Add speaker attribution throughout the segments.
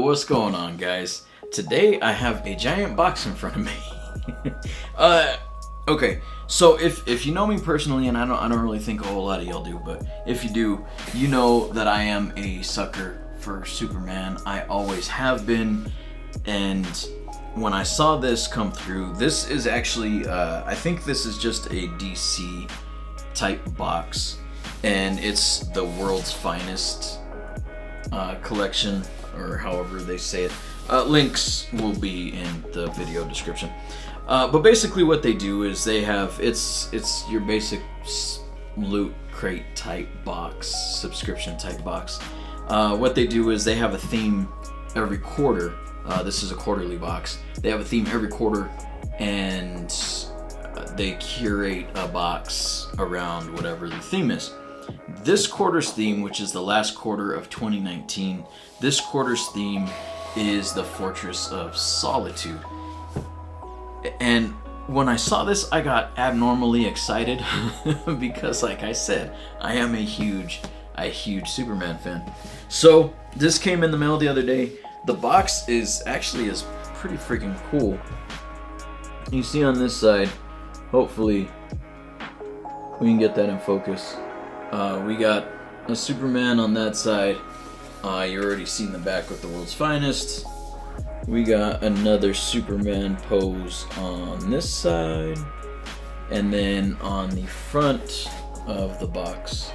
Speaker 1: What's going on, guys? Today I have a giant box in front of me. Okay, so if you know me personally, and I don't really think a whole lot of y'all do, but if you do, you know that I am a sucker for Superman. I always have been, and when I saw this come through, this is actually, I think this is just a DC type box, and it's the world's finest collection, or however they say it. Links will be in the video description. But basically what they do is they have, it's your basic loot crate type box, subscription type box. What they do is they have a theme every quarter. This is a quarterly box. They have a theme every quarter, and they curate a box around whatever the theme is. This quarter's theme, which is the last quarter of 2019, this quarter's theme is the Fortress of Solitude. And when I saw this, I got abnormally excited because, like I said, I am a huge Superman fan. So this came in the mail the other day. The box is pretty freaking cool. You see on this side, hopefully we can get that in focus. We got a Superman on that side. You already seen the back with the world's finest. We got another Superman pose on this side, and then on the front of the box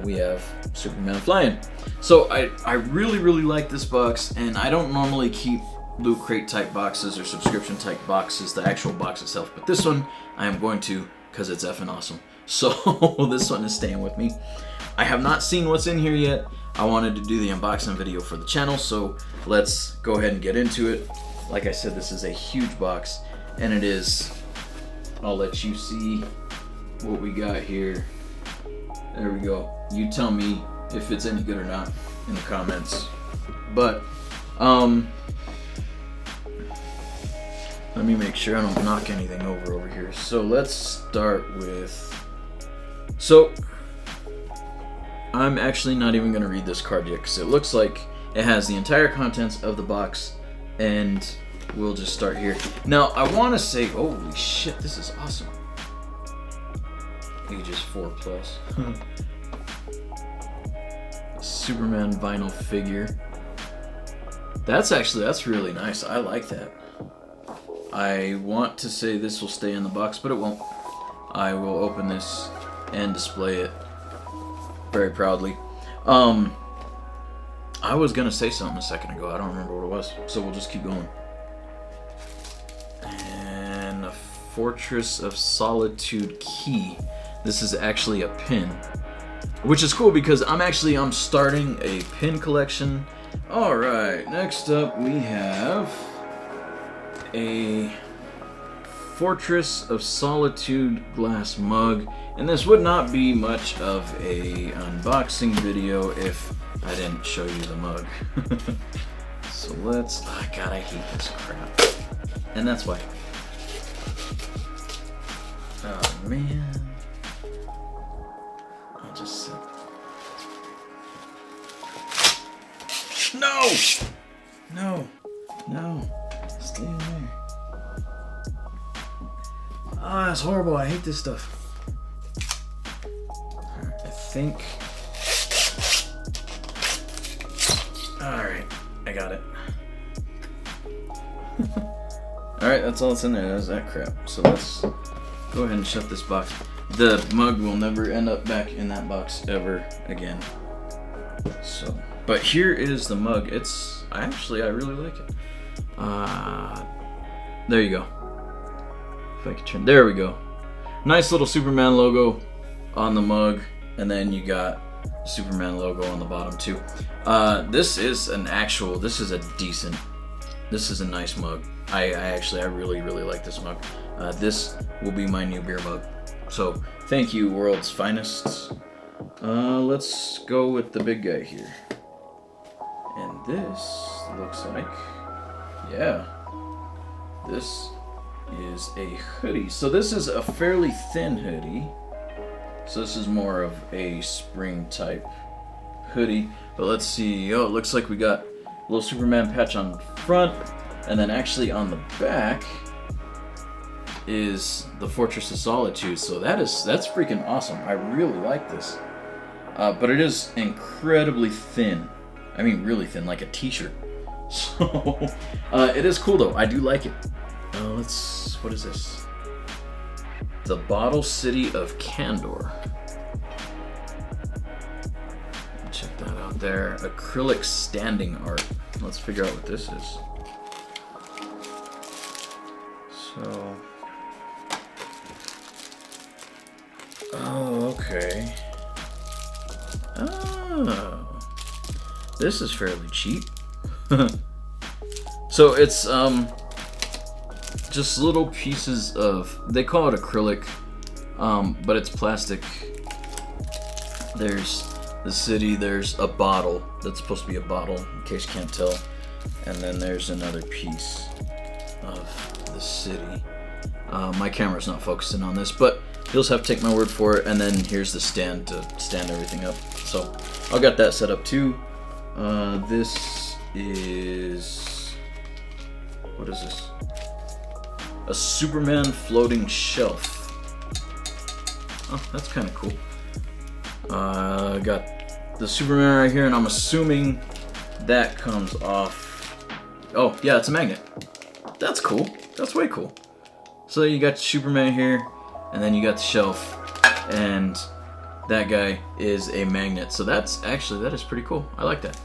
Speaker 1: we have Superman flying. So I really like this box, and I don't normally keep loot crate type boxes or subscription type boxes, the actual box itself, but this one I am going to, because it's effing awesome. So this one is staying with me. I have not seen what's in here yet. I wanted to do the unboxing video for the channel, so let's go ahead and get into it. Like I said, this is a huge box, and it is, I'll let you see what we got here. There we go. You tell me if it's any good or not in the comments. But let me make sure I don't knock anything over here. So let's start with, so I'm actually not even going to read this card yet, because it looks like it has the entire contents of the box, and we'll just start here. Now, I want to say, holy shit, this is awesome. Ages 4+. Superman vinyl figure. That's really nice. I like that. I want to say this will stay in the box, but it won't. I will open this and display it very proudly. I was gonna say something a second ago. I don't remember what it was, so we'll just keep going. And a Fortress of Solitude key. This is actually a pin, which is cool because I'm starting a pin collection. All right, next up we have a Fortress of Solitude glass mug, and this would not be much of a unboxing video if I didn't show you the mug. So let's, oh god, I hate this crap, and that's why. Oh man, I'll just sit. No, stay in there. Ah, that's horrible. I hate this stuff. I think. Alright, I got it. Alright, that's all that's in there. That's that crap. So let's go ahead and shut this box. The mug will never end up back in that box ever again. So, but here is the mug. I really like it. There you go. If I could turn, there we go. Nice little Superman logo on the mug, and then you got Superman logo on the bottom too. This is a nice mug. I really like this mug. This will be my new beer mug. So thank you, world's finest. Let's go with the big guy here. And this looks like, yeah, this is a hoodie. So this is a fairly thin hoodie. So this is more of a spring type hoodie. But let's see. Oh, it looks like we got little Superman patch on front, and then actually on the back is the Fortress of Solitude. So that's freaking awesome. I really like this. But it is incredibly thin. I mean, really thin, like a t-shirt. So, it is cool though. I do like it. What is this? The Bottle City of Candor. Check that out there. Acrylic standing art. Let's figure out what this is. So, oh, okay. Oh, this is fairly cheap. So it's just little pieces of, they call it acrylic, but it's plastic. There's the city, there's a bottle that's supposed to be a bottle, in case you can't tell, and then there's another piece of the city. My camera's not focusing on this, but you'll just have to take my word for it. And then here's the stand to stand everything up. So I got that set up too. This is, what is this? A Superman floating shelf. Oh, that's kind of cool. I got the Superman right here, and I'm assuming that comes off. Oh yeah, it's a magnet. That's cool. That's way cool. So you got Superman here, and then you got the shelf, and that guy is a magnet. So that is pretty cool. I like that.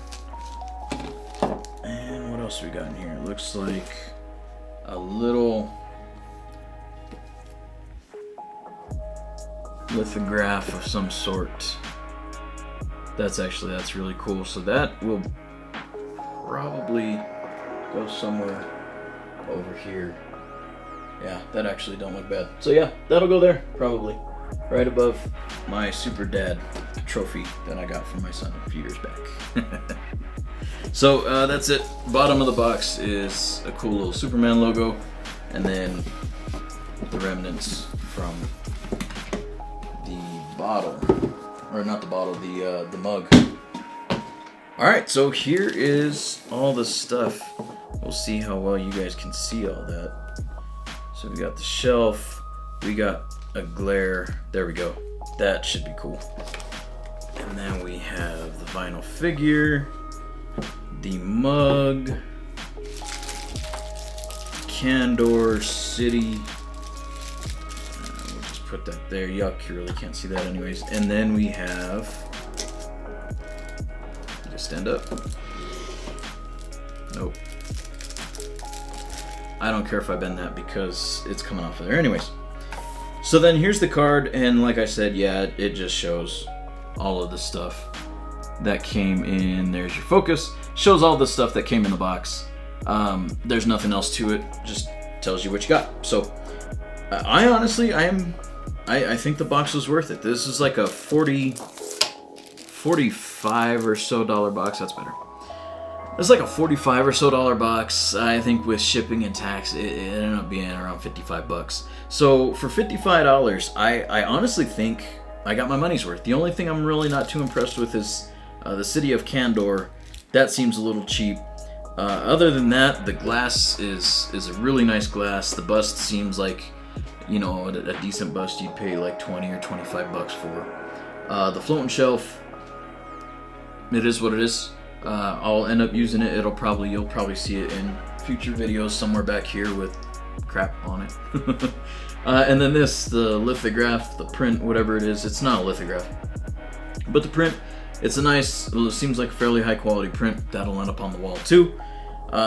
Speaker 1: And what else we got in here? It looks like a little lithograph of some sort. That's really cool. So that will probably go somewhere over here. Yeah, that actually don't look bad. So yeah, that'll go there, probably. Right above my Super Dad trophy that I got from my son a few years back. So that's it. Bottom of the box is a cool little Superman logo, and then the remnants from the bottle. Or not the bottle, the mug. Alright, so here is all the stuff. We'll see how well you guys can see all that. So we got the shelf, we got a glare, there we go. That should be cool. And then we have the vinyl figure, the mug, Candor City. We'll just put that there. Yuck, you really can't see that anyways. And then we have, just stand up. Nope. I don't care if I bend that because it's coming off of there anyways. So then here's the card, and like I said, yeah, it just shows all of the stuff that came in. There's your focus. Shows all the stuff that came in the box. There's nothing else to it. Just tells you what you got. So I honestly, I think the box was worth it. This is like a $45 or so box. That's better. It's like a $45 or so box. I think with shipping and tax, it ended up being around 55 bucks. So for $55, I honestly think I got my money's worth. The only thing I'm really not too impressed with is the City of Candor. That seems a little cheap. Other than that, the glass is a really nice glass. The bust seems like, you know, a decent bust you'd pay like 20 or 25 bucks for. The floating shelf, it is what it is. I'll end up using it. You'll probably see it in future videos somewhere back here with crap on it. And then this, the lithograph, the print, whatever it is. It's not a lithograph, but the print, it's a nice, it seems like a fairly high quality print. That'll end up on the wall too.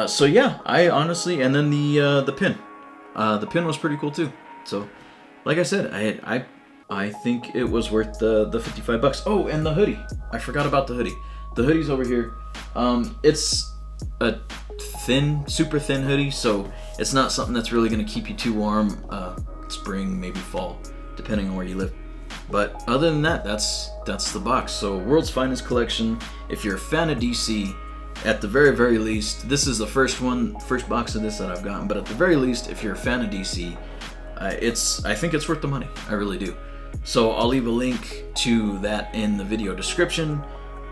Speaker 1: So yeah, I honestly, and then the pin. The pin was pretty cool too. So, like I said, I think it was worth the 55 bucks. Oh, and the hoodie. I forgot about the hoodie. The hoodie's over here. It's a thin, super thin hoodie, so it's not something that's really going to keep you too warm. Spring, maybe fall, depending on where you live. But other than that, that's the box. So World's Finest Collection. If you're a fan of DC, at the very, very least, this is the first box of this that I've gotten. But at the very least, if you're a fan of DC, I think it's worth the money. I really do. So I'll leave a link to that in the video description.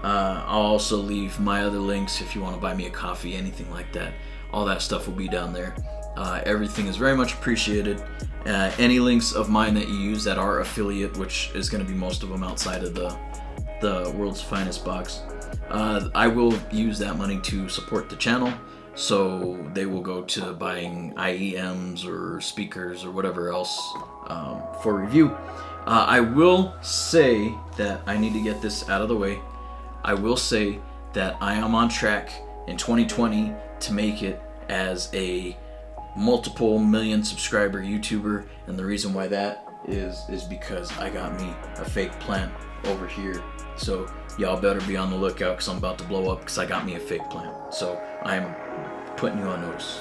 Speaker 1: I'll also leave my other links if you want to buy me a coffee, anything like that. All that stuff will be down there. Everything is very much appreciated. Any links of mine that you use that are affiliate, which is going to be most of them outside of the World's Finest box, I will use that money to support the channel. So they will go to buying IEMs or speakers or whatever else for review. I will say that I need to get this out of the way. I will say that I am on track in 2020 to make it as a multiple million subscriber YouTuber, and the reason why that is because I got me a fake plant over here. So y'all better be on the lookout because I'm about to blow up because I got me a fake plant. So I'm putting you on notice.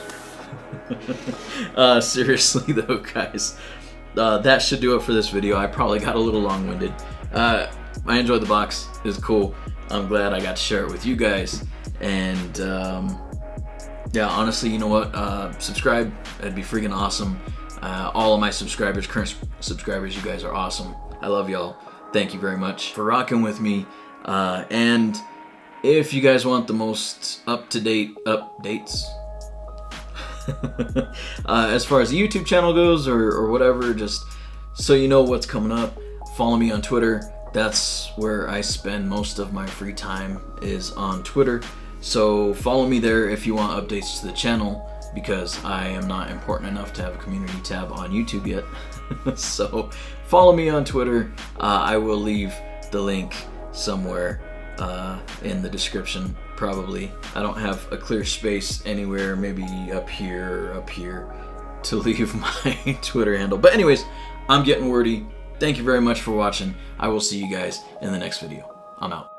Speaker 1: Seriously though, guys, that should do it for this video. I probably got a little long-winded. I enjoyed the box. It was cool. I'm glad I got to share it with you guys. And yeah, honestly, you know what? Subscribe. That'd be freaking awesome. All of my subscribers, current subscribers, you guys are awesome. I love y'all. Thank you very much for rocking with me. And if you guys want the most up-to-date updates, as far as the YouTube channel goes or whatever, just so you know what's coming up, follow me on Twitter. That's where I spend most of my free time, is on Twitter. So follow me there if you want updates to the channel, because I am not important enough to have a community tab on YouTube yet. So follow me on Twitter. I will leave the link somewhere in the description, probably. I don't have a clear space anywhere, maybe up here or up here, to leave my Twitter handle. But anyways, I'm getting wordy. Thank you very much for watching. I will see you guys in the next video. I'm out.